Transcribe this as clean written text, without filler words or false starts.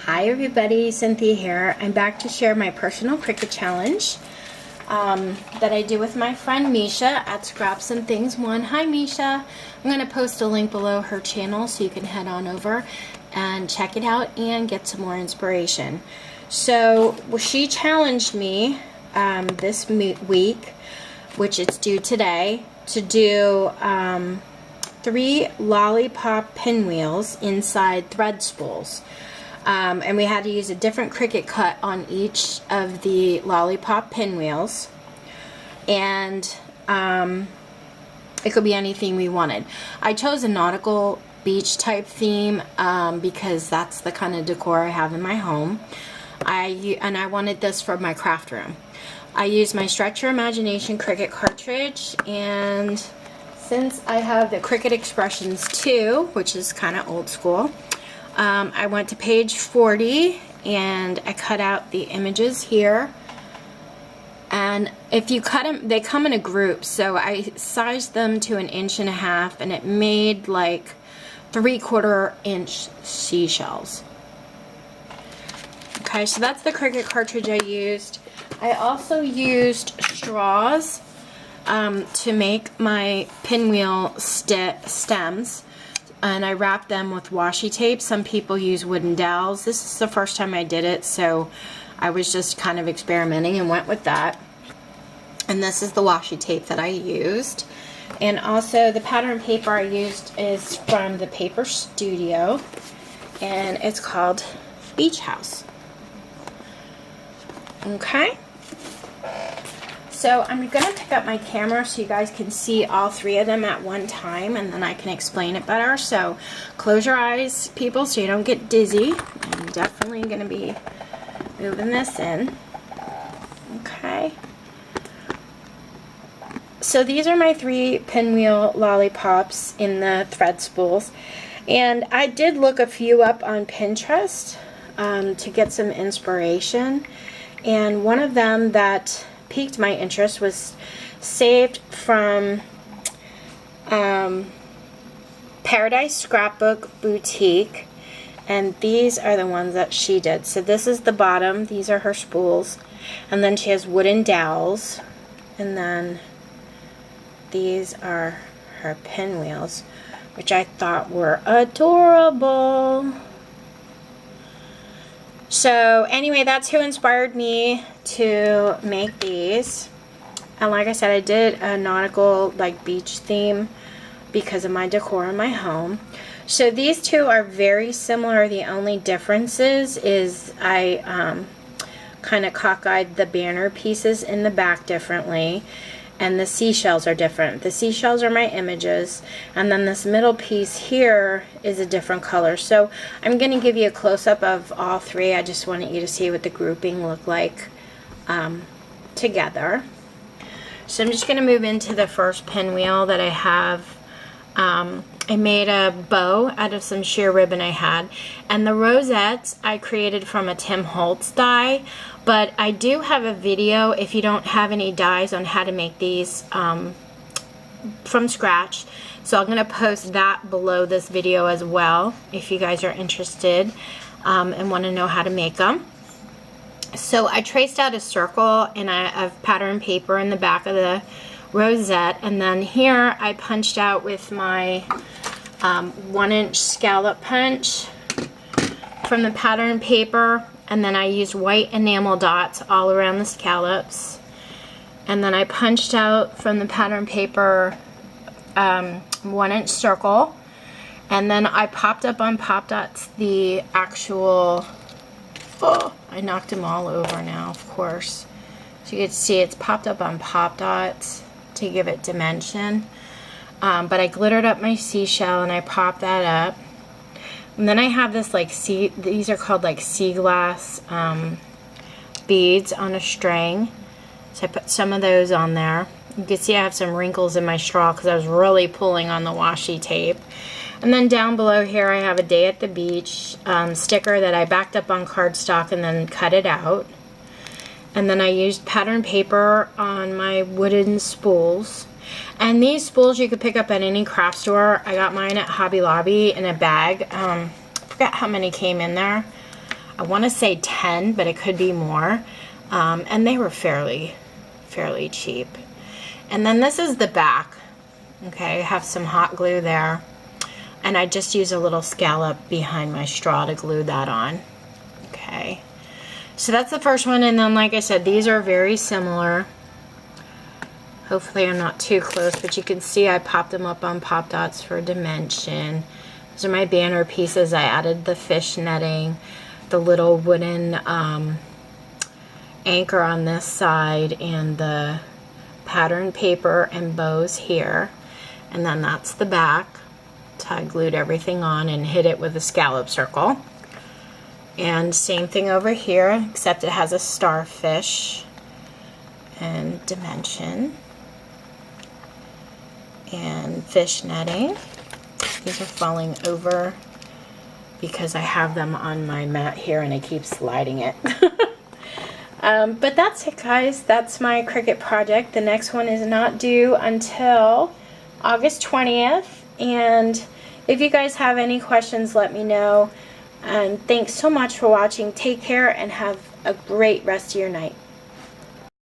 Hi everybody, Cynthia here. I'm back to share my personal Cricut challenge that I do with my friend Misha at Scraps and Things 1. Hi Misha. I'm going to post a link below her channel so you can head on over and check it out and get some more inspiration. So she challenged me this week, which it's due today, to do 3 Lollipop pinwheels inside thread spools. And we had to use a different Cricut cut on each of the Lollipop pinwheels, and it could be anything we wanted. I chose a nautical beach type theme because that's the kind of decor I have in my home. I wanted this for my craft room. I used my Stretch Your Imagination Cricut cartridge, and since I have the Cricut Expressions 2, which is kind of old school, I went to page 40 and I cut out the images here. And if you cut them, they come in a group, so I sized them to 1.5 inches, and it made like 3/4 inch seashells. Okay, so that's the Cricut cartridge I used. I also used straws to make my pinwheel stems. And I wrapped them with washi tape. Some people use wooden dowels. This is the first time I did it, so I was just kind of experimenting and went with that. And this is the washi tape that I used. And also the pattern paper I used is from the Paper Studio, and it's called Beach House. Okay. So I'm going to pick up my camera so you guys can see all 3 of them at one time, and then I can explain it better. So close your eyes, people, so you don't get dizzy. I'm definitely going to be moving this in. Okay. So these are my 3 pinwheel lollipops in the thread spools. And I did look a few up on Pinterest to get some inspiration. And one of them that piqued my interest was saved from Paradise Scrapbook Boutique, and these are the ones that she did. So this is the bottom, these are her spools, and then she has wooden dowels, and then these are her pinwheels, which I thought were adorable. So anyway, that's who inspired me to make these. And like I said, I did a nautical like beach theme because of my decor in my home. So these 2 are very similar. The only differences is I kind of cockeyed the banner pieces in the back differently, and the seashells are different. The seashells are my images, and then this middle piece here is a different color. So I'm going to give you a close-up of all 3. I just wanted you to see what the grouping looked like together. So I'm just going to move into the first pinwheel that I have. I made a bow out of some sheer ribbon I had, and the rosettes I created from a Tim Holtz die, but I do have a video if you don't have any dies on how to make these from scratch, so I'm going to post that below this video as well if you guys are interested and want to know how to make them. So I traced out a circle and I have pattern paper in the back of the rosette, and then here I punched out with my 1-inch scallop punch from the pattern paper, and then I used white enamel dots all around the scallops, and then I punched out from the pattern paper 1-inch circle, and then I popped up on pop dots the actual, oh, I knocked them all over now, of course, so you can see it's popped up on pop dots to give it dimension. But I glittered up my seashell and I popped that up, and then I have this like these are called like sea glass beads on a string, so I put some of those on there. You can see I have some wrinkles in my straw because I was really pulling on the washi tape. And then down below here I have a day at the beach sticker that I backed up on cardstock and then cut it out. And then I used pattern paper on my wooden spools. And these spools you could pick up at any craft store. I got mine at Hobby Lobby in a bag. I forgot how many came in there. I want to say 10, but it could be more. And they were fairly cheap. And then this is the back. Okay, I have some hot glue there. And I just use a little scallop behind my straw to glue that on. Okay, so that's the first one. And then, like I said, these are very similar. Hopefully I'm not too close, but you can see I popped them up on Pop Dots for dimension. These are my banner pieces. I added the fish netting, the little wooden anchor on this side, and the pattern paper and bows here. And then that's the back. So I glued everything on and hit it with a scallop circle. And same thing over here, except it has a starfish and dimension and fish netting. These are falling over because I have them on my mat here and I keep sliding it. But that's it, guys. That's my Cricut project. The next one is not due until August 20th. And if you guys have any questions, let me know. And thanks so much for watching. Take care and have a great rest of your night.